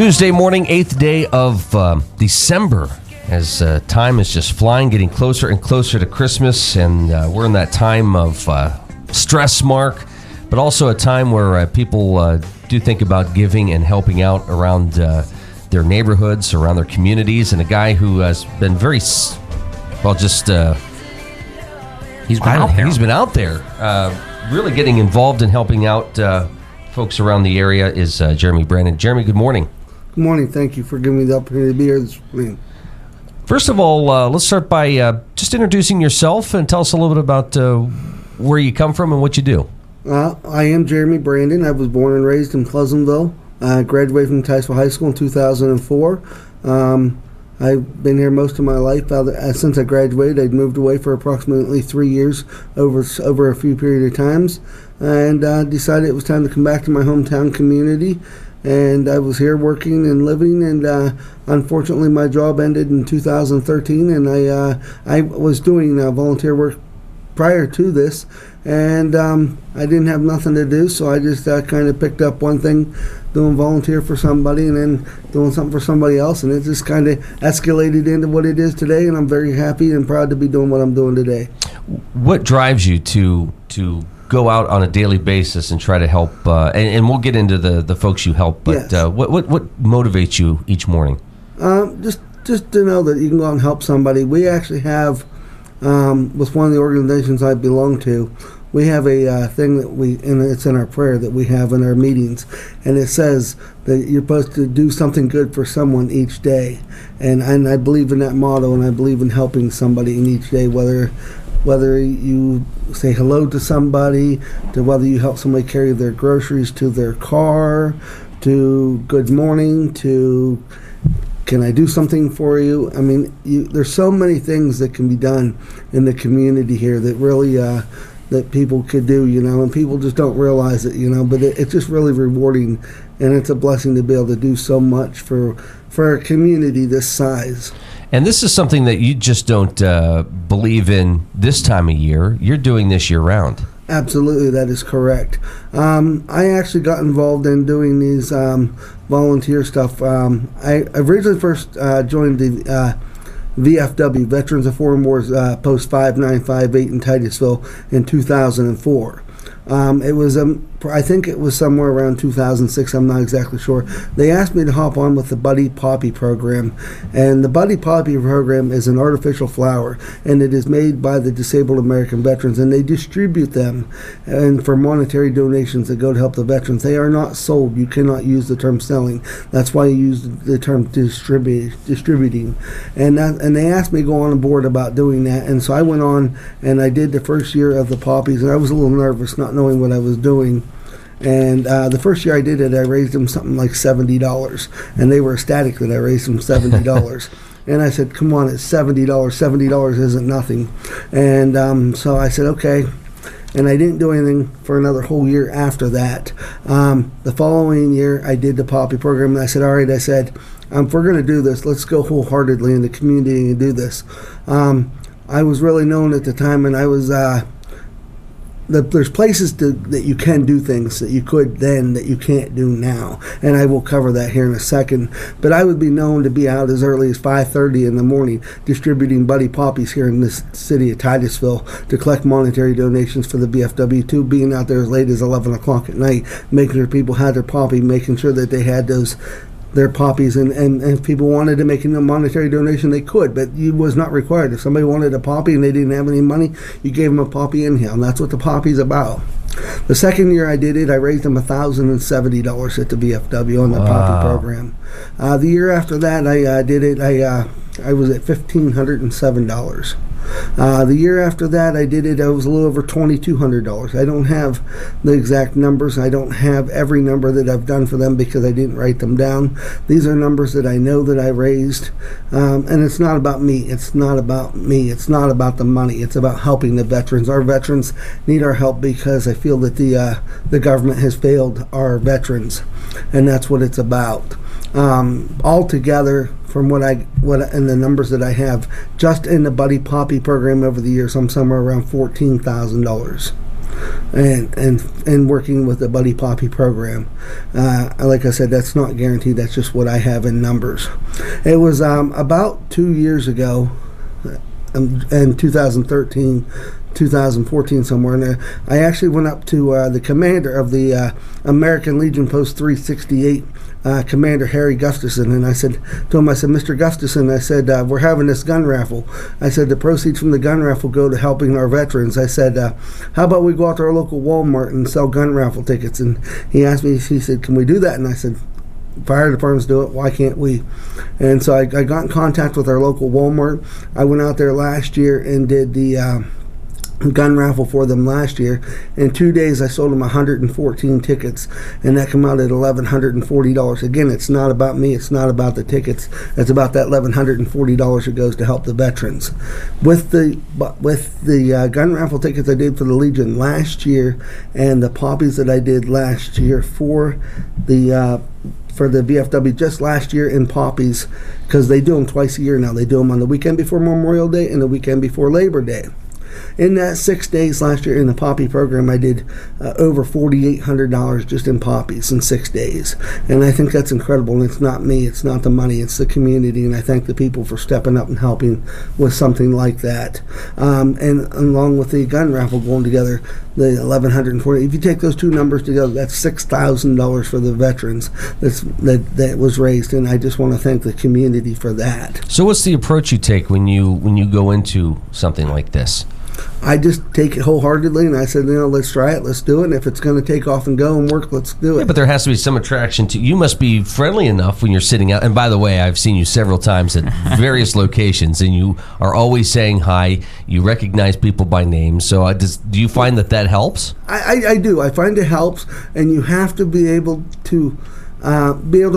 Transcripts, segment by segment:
Tuesday morning, 8th day of December, as time is just flying, getting closer and closer to Christmas, and we're in that time of stress, Mark, but also a time where people do think about giving and helping out around their neighborhoods, around their communities, and a guy who has been very, he's been out there, really getting involved in helping out folks around the area is Jeremy Brandon. Jeremy, good morning. Good morning. Thank you for giving me the opportunity to be here this morning. First of all, let's start by just introducing yourself and tell us a little bit about where you come from and what you do. I am Jeremy Brandon. I was born and raised in Pleasantville. I graduated from Titusville High School in 2004. I've been here most of my life. Since I graduated, I'd moved away for approximately 3 years over a few period of times, and decided it was time to come back to my hometown community. And I was here working and living, and unfortunately my job ended in 2013, and I was doing volunteer work prior to this, and I didn't have nothing to do, so I just kind of picked up one thing, doing volunteer for somebody, and then doing something for somebody else, and it just kind of escalated into what it is today, and I'm very happy and proud to be doing what I'm doing today. What drives you to go out on a daily basis and try to help, and we'll get into the folks you help, but yes. What motivates you each morning? Just to know that you can go out and help somebody. We actually have, with one of the organizations I belong to, we have a thing that and it's in our prayer that we have in our meetings, and it says that you're supposed to do something good for someone each day, and I believe in that motto, and I believe in helping somebody in each day, whether you say hello to somebody, to whether you help somebody carry their groceries to their car, to good morning, to can I do something for you? I mean, there's so many things that can be done in the community here that really that people could do, and people just don't realize it, but it's just really rewarding, and it's a blessing to be able to do so much for a community this size. And this is something that you just don't believe in this time of year. You're doing this year-round. Absolutely, that is correct. I actually got involved in doing these volunteer stuff. I originally first joined the VFW, Veterans of Foreign Wars, Post 5958 in Titusville in 2004. It was, I think it was somewhere around 2006, I'm not exactly sure. They asked me to hop on with the Buddy Poppy program, and the Buddy Poppy program is an artificial flower, and it is made by the disabled American veterans, and they distribute them and for monetary donations that go to help the veterans. They are not sold. You cannot use the term selling. That's why you use the term distributing. And they asked me to go on board about doing that, and so I went on and I did the first year of the poppies, and I was a little nervous not knowing what I was doing. And the first year I did it, I raised them something like $70, and they were ecstatic that I raised them $70. And I said, come on, it's $70. $70 isn't nothing. And so I said, okay. And I didn't do anything for another whole year after that. The following year, I did the Poppy program, and I said, all right, if we're going to do this, let's go wholeheartedly in the community and do this. I was really known at the time, and I was... there's places that you can do things that you could then that you can't do now, and I will cover that here in a second. But I would be known to be out as early as 5:30 in the morning distributing Buddy Poppies here in this city of Titusville to collect monetary donations for the BFW2, being out there as late as 11 o'clock at night, making sure people had their poppy, making sure that they had their poppies, and if people wanted to make a monetary donation, they could, but it was not required. If somebody wanted a poppy and they didn't have any money, you gave them a poppy anyhow, and that's what the poppy's about. The second year I did it, I raised them $1,070 at the VFW on the Poppy program. The year after that, I did it, I was at $1,507. The year after that, I did it, I was a little over $2,200. I don't have the exact numbers. I don't have every number that I've done for them because I didn't write them down. These are numbers that I know that I raised. And it's not about me. It's not about me. It's not about the money. It's about helping the veterans. Our veterans need our help because I feel that the government has failed our veterans. And that's what it's about. Altogether, from what and the numbers that I have, just in the Buddy Poppy program over the years, I'm somewhere around $14,000. and working with the Buddy Poppy program. Like I said, that's not guaranteed. That's just what I have in numbers. It was about 2 years ago, in 2013, 2014 somewhere, and I actually went up to the commander of the American Legion Post 368, Commander Harry Gustafson, and I said to him, I said, Mr. Gustafson, I said, we're having this gun raffle. I said, the proceeds from the gun raffle go to helping our veterans. I said, how about we go out to our local Walmart and sell gun raffle tickets? And he asked me, he said, can we do that? And I said, fire departments do it, why can't we? And so I got in contact with our local Walmart. I went out there last year and did the gun raffle for them last year. In 2 days I sold them 114 tickets, and that came out at $1,140. Again, it's not about me, it's not about the tickets, it's about that $1,140 that goes to help the veterans. With the gun raffle tickets I did for the Legion last year, and the poppies that I did last year for the VFW just last year in poppies, because they do them twice a year now. They do them on the weekend before Memorial Day and the weekend before Labor Day. In that 6 days last year in the poppy program, I did over $4,800 just in poppies in 6 days. And I think that's incredible. And it's not me, it's not the money, it's the community. And I thank the people for stepping up and helping with something like that. And along with the gun raffle going together, the $1,140, if you take those two numbers together, that's $6,000 for the veterans that was raised. And I just want to thank the community for that. So what's the approach you take when you go into something like this? I just take it wholeheartedly, and I said, let's try it, let's do it, and if it's going to take off and go and work, let's do it. Yeah, but there has to be some attraction to you. Must be friendly enough when you're sitting out. And by the way, I've seen you several times at various locations, and you are always saying hi. You recognize people by name. So do you find that helps? I do. I find it helps, and you have to be able to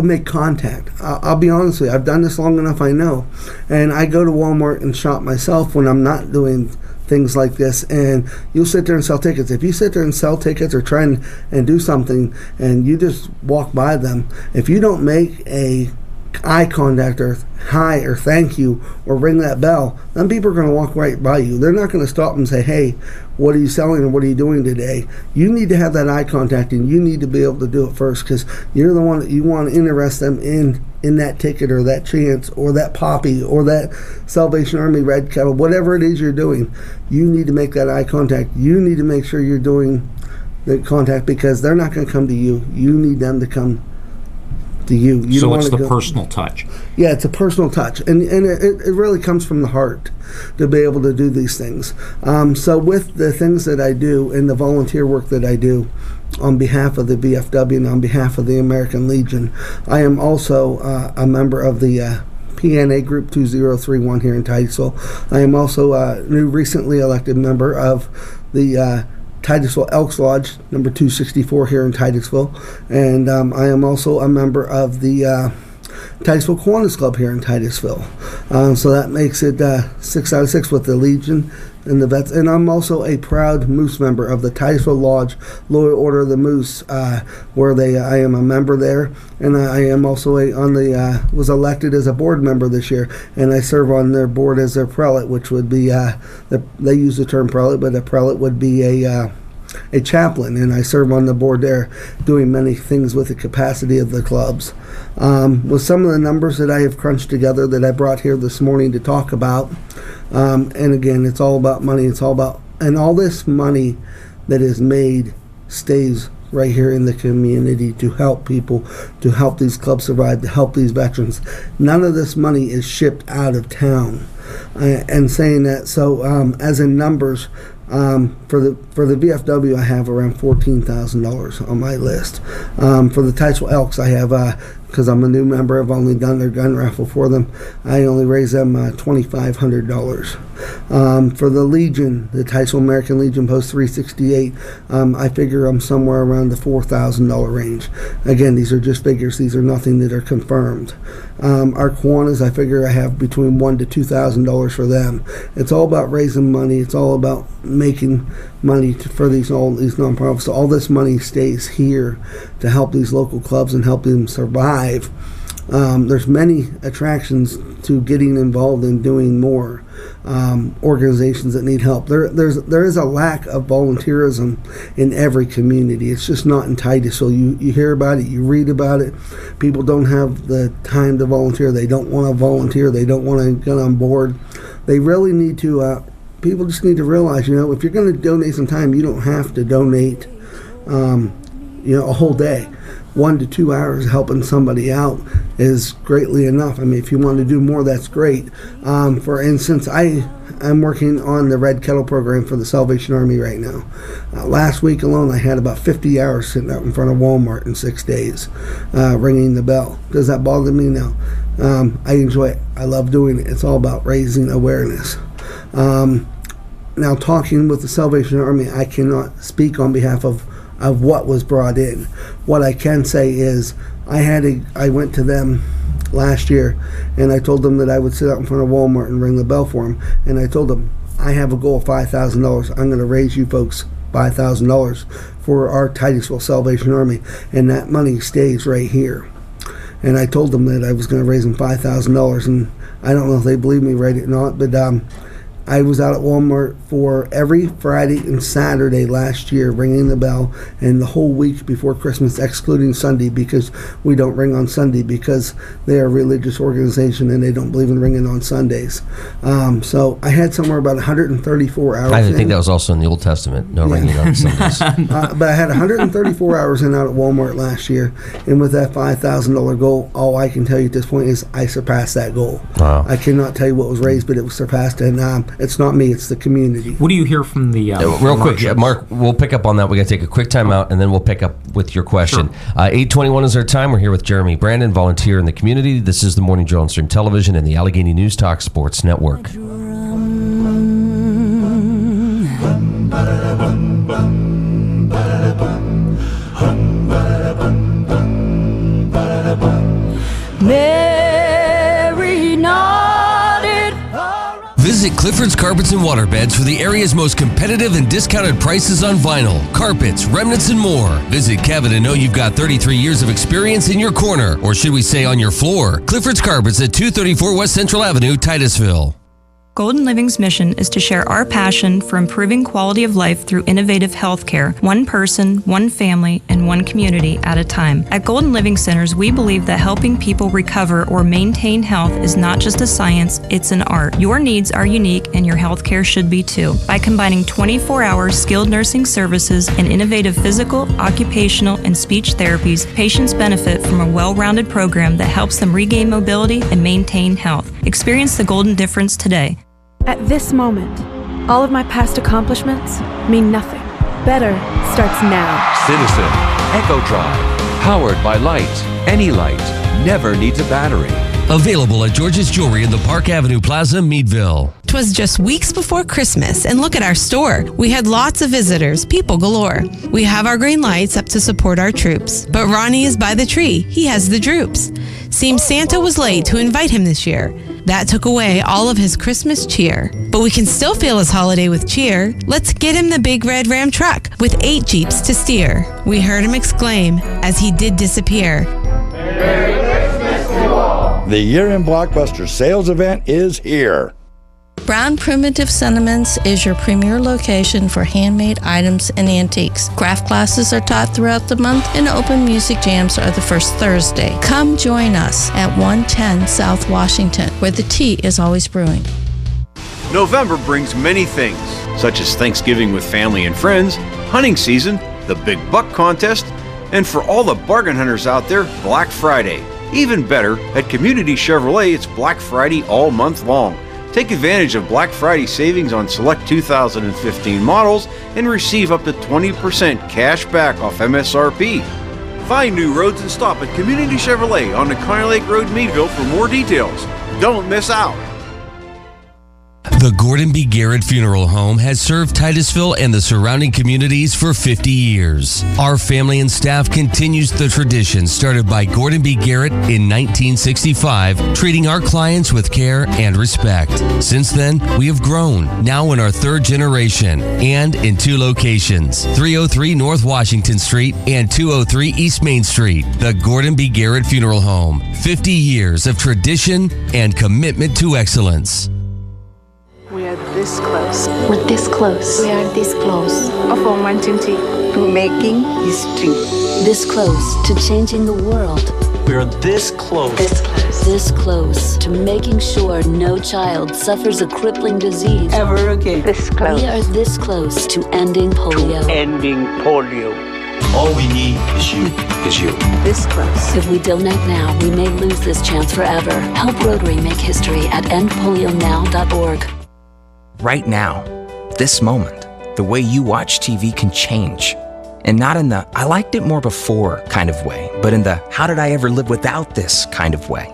make contact. I'll be honest with you, I've done this long enough, I know. And I go to Walmart and shop myself when I'm not doing things like this, and you'll sit there and sell tickets. If you sit there and sell tickets or try and do something and you just walk by them, if you don't make a eye contact or hi or thank you or ring that bell, then people are going to walk right by you. They're not going to stop and say, hey, what are you selling or what are you doing today? You need to have that eye contact, and you need to be able to do it first, because you're the one that you want to interest them in that ticket or that chance or that poppy or that Salvation Army red kettle, whatever it is you're doing. You need to make that eye contact. You need to make sure you're doing the contact, because they're not going to come to you. You need them to come to you. So it's the personal touch. Yeah, it's a personal touch, and it really comes from the heart to be able to do these things. So with the things that I do and the volunteer work that I do on behalf of the VFW and on behalf of the American Legion, I am also a member of the PNA Group 2031 here in Titusville. I am also a new recently elected member of the Titusville Elks Lodge, number 264 here in Titusville. And I am also a member of the Titusville Kiwanis Club here in Titusville. So that makes it 6 out of 6 with the Legion and the vets. And I'm also a proud Moose member of the Titusville Lodge, Loyal Order of the Moose, where I am a member there. And I am also was elected as a board member this year, and I serve on their board as their prelate, which would be, they use the term prelate, but a prelate would be a chaplain, and I serve on the board there, doing many things with the capacity of the clubs. With some of the numbers that I have crunched together that I brought here this morning to talk about, and again, it's all about money. It's all about, and all this money that is made stays right here in the community to help people, to help these clubs survive, to help these veterans. None of this money is shipped out of town. And saying that, so as in numbers, for the VFW, I have around $14,000 on my list. For the Titusville Elks, I have, because I'm a new member, I've only done their gun raffle for them, I only raise them $2,500. For the Legion, the Titusville American Legion Post 368, I figure I'm somewhere around the $4,000 range. Again, these are just figures. These are nothing that are confirmed. Our Kiwanis, I figure I have between $1,000 to $2,000 for them. It's all about raising money. It's all about making money for all these nonprofits. So all this money stays here to help these local clubs and help them survive. There's many attractions to getting involved in doing more. Organizations that need help. There is a lack of volunteerism in every community. It's just not in Titusville. You hear about it, you read about it. People don't have the time to volunteer. They don't want to volunteer. They don't want to get on board. They really need to. People just need to realize, if you're going to donate some time, you don't have to donate, a whole day. 1 to 2 hours helping somebody out is greatly enough. I mean, if you want to do more, that's great. For instance, I'm working on the Red Kettle program for the Salvation Army right now. Last week alone, I had about 50 hours sitting out in front of Walmart in 6 days, ringing the bell. Does that bother me? No. I enjoy it. I love doing it. It's all about raising awareness. Now, talking with the Salvation Army, I cannot speak on behalf of what was brought in. What I can say is I went to them last year and I told them that I would sit out in front of Walmart and ring the bell for them, and I told them I have a goal of $5,000. I'm going to raise you folks $5,000 for our Titusville Salvation Army, and that money stays right here. And I told them that I was going to raise them $5,000, and I don't know if they believe me right or not, but I was out at Walmart for every Friday and Saturday last year ringing the bell, and the whole week before Christmas, excluding Sunday, because we don't ring on Sunday because they're a religious organization and they don't believe in ringing on Sundays. So I had somewhere about 134 hours. I think that was also in the Old Testament, no ringing on Sundays. But I had 134 hours in out at Walmart last year, and with that $5,000 goal, all I can tell you at this point is I surpassed that goal. Wow. I cannot tell you what was raised, but it was surpassed, and it's not me, it's the community. What do you hear from the real quick, Mark, we'll pick up on that. We got to take a quick time out, and then we'll pick up with your question. Sure. 8:21 is our time. We're here with Jeremy Brandon, volunteer in the community. This is the Morning Joe on Stream Television and the Allegheny News Talk Sports Network. Visit Clifford's Carpets and Waterbeds for the area's most competitive and discounted prices on vinyl, carpets, remnants, and more. Visit Kevin and know you've got 33 years of experience in your corner, or should we say on your floor. Clifford's Carpets at 234 West Central Avenue, Titusville. Golden Living's mission is to share our passion for improving quality of life through innovative healthcare, one person, one family, and one community at a time. At Golden Living Centers, we believe that helping people recover or maintain health is not just a science, it's an art. Your needs are unique and your healthcare should be too. By combining 24-hour skilled nursing services and innovative physical, occupational, and speech therapies, patients benefit from a well-rounded program that helps them regain mobility and maintain health. Experience the golden difference today. At this moment, all of my past accomplishments mean nothing. Better starts now. Citizen, Echo Drive, powered by light. Any light never needs a battery. Available at George's Jewelry in the Park Avenue Plaza, Meadville. 'Twas just weeks before Christmas, and look at our store. We had lots of visitors, people galore. We have our green lights up to support our troops. But Ronnie is by the tree. He has the droops. Seems Santa was late to invite him this year. That took away all of his Christmas cheer. But we can still feel his holiday with cheer. Let's get him the big red Ram truck with 8 Jeeps to steer. We heard him exclaim as he did disappear. Merry Christmas to all! The year-end Blockbuster sales event is here. Brown Primitive Sentiments is your premier location for handmade items and antiques. Craft classes are taught throughout the month, and open music jams are the first Thursday. Come join us at 110 South Washington, where the tea is always brewing. November brings many things, such as Thanksgiving with family and friends, hunting season, the Big Buck Contest, and for all the bargain hunters out there, Black Friday. Even better, at Community Chevrolet, it's Black Friday all month long. Take advantage of Black Friday savings on select 2015 models and receive up to 20% cash back off MSRP. Find new roads and stop at Community Chevrolet on the Conner Lake Road, Meadville for more details. Don't miss out. The Gordon B. Garrett Funeral Home has served Titusville and the surrounding communities for 50 years. Our family and staff continues the tradition started by Gordon B. Garrett in 1965, treating our clients with care and respect. Since then, we have grown, now in our third generation, and in 2 locations, 303 North Washington Street and 203 East Main Street. The Gordon B. Garrett Funeral Home, 50 years of tradition and commitment to excellence. We are this close. We're this close. We are this close. Of wanting to making history. This close to changing the world. We are this close. This close. This close to making sure no child suffers a crippling disease ever again. This close. We are this close to ending polio. Ending polio. All we need is you. This close. If we don't act now, we may lose this chance forever. Help Rotary make history at endpolionow.org. Right now, this moment, the way you watch TV can change. And not in the, I liked it more before kind of way, but in the, how did I ever live without this kind of way.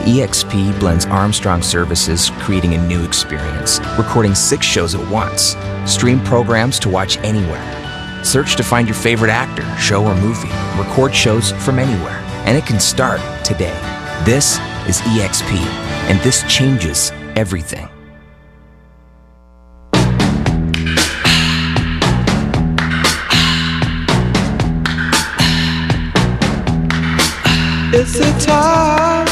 EXP blends Armstrong services, creating a new experience, recording 6 shows at once, stream programs to watch anywhere. Search to find your favorite actor, show, or movie, record shows from anywhere, and it can start today. This is EXP, and this changes everything. It's the time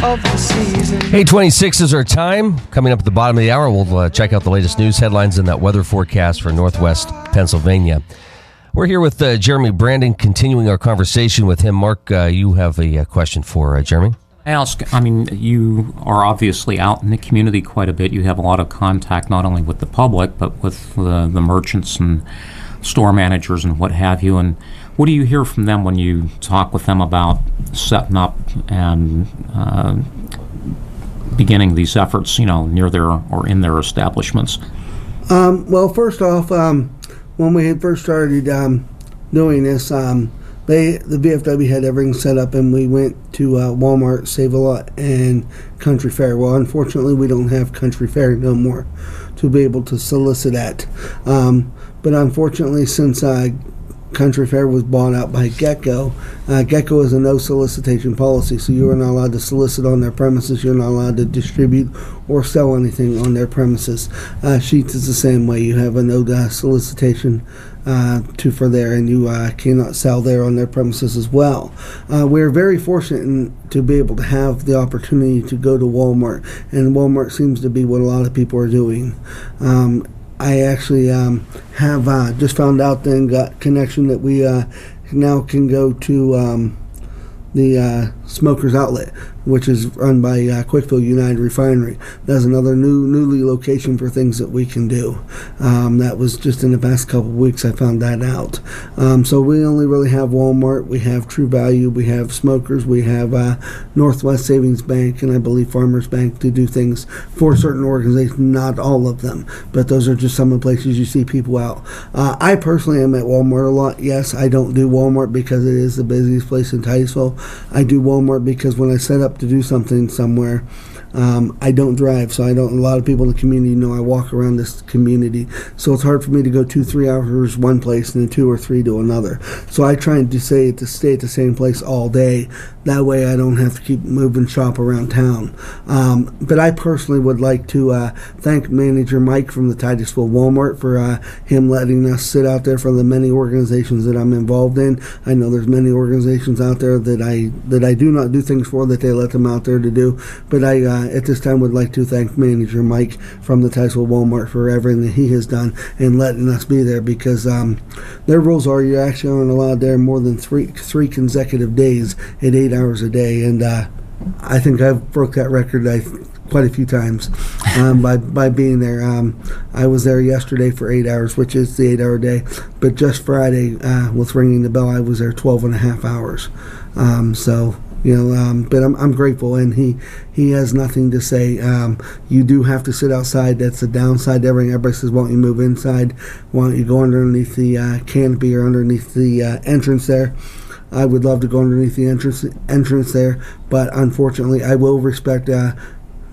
of the season. 8:26 is our time. Coming up at the bottom of the hour, we'll check out the latest news headlines and that weather forecast for Northwest Pennsylvania. We're here with Jeremy Brandon, continuing our conversation with him. Mark, you have a question for Jeremy? You are obviously out in the community quite a bit. You have a lot of contact not only with the public, but with the merchants and store managers and what have you. And what do you hear from them when you talk with them about setting up and beginning these efforts, near their or in their establishments? Well, first off, when we had first started doing this, the VFW had everything set up, and we went to Walmart, Save-A-Lot, and Country Fair. Well, unfortunately, we don't have Country Fair no more to be able to solicit at. But unfortunately, since Country Fair was bought out by Gecko, Gecko is a no solicitation policy, so you are not allowed to solicit on their premises. You're not allowed to distribute or sell anything on their premises. Sheetz is the same way. You have a no solicitation for there, and you cannot sell there on their premises as well. We're very fortunate to be able to have the opportunity to go to Walmart, and Walmart seems to be what a lot of people are doing. I actually have just found out and got connection that we now can go to the Smokers Outlet, which is run by Quickfield United Refinery. That's another newly location for things that we can do. That was just in the past couple of weeks I found that out. So we only really have Walmart, we have True Value, we have Smokers, we have Northwest Savings Bank, and I believe Farmers Bank to do things for certain organizations, not all of them, but those are just some of the places you see people out. I personally am at Walmart a lot. Yes, I don't do Walmart because it is the busiest place in Titusville. I do Walmart because when I set up to do something somewhere, I don't drive, so a lot of people in the community know I walk around this community, so it's hard for me to go 2-3 hours one place and then 2 or 3 to another. So I try to stay at the same place all day. That way I don't have to keep moving shop around town. But I personally would like to thank Manager Mike from the Titusville Walmart for him letting us sit out there for the many organizations that I'm involved in. I know there's many organizations out there that I do not do things for, that they let them out there to do, but I at this time would like to thank Manager Mike from the Titusville Walmart for everything that he has done and letting us be there, because their rules are you actually aren't allowed there more than three consecutive days at 8 hours a day, and I think I've broke that record quite a few times by being there. I was there yesterday for 8 hours, which is the 8 hour day, but just Friday with ringing the bell I was there 12 and a half hours. But I'm grateful, and he has nothing to say. You do have to sit outside. That's the downside to everything. Everybody says, why don't you move inside? Why don't you go underneath the canopy or underneath the entrance there? I would love to go underneath the entrance there, but unfortunately I will respect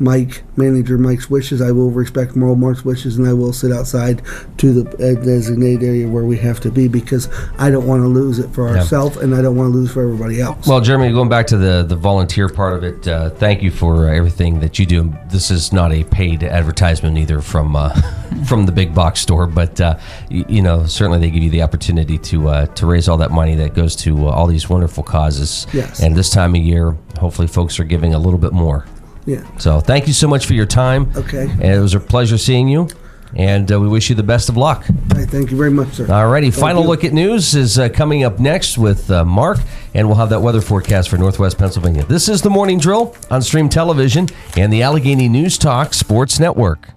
Manager Mike's wishes. I will respect Mark's wishes, and I will sit outside to the designated area where we have to be, because I don't want to lose it for ourselves, and I don't want to lose for everybody else. Well, Jeremy, going back to the volunteer part of it, thank you for everything that you do. This is not a paid advertisement either from the big box store, but certainly they give you the opportunity to raise all that money that goes to all these wonderful causes. Yes. And this time of year, hopefully folks are giving a little bit more. Yeah. So thank you so much for your time. Okay. And it was a pleasure seeing you. And we wish you the best of luck. All right, thank you very much, sir. All righty. Thank Final you. look at news is coming up next with Mark, and we'll have that weather forecast for Northwest Pennsylvania. This is the Morning Drill on Stream Television and the Allegheny News Talk Sports Network.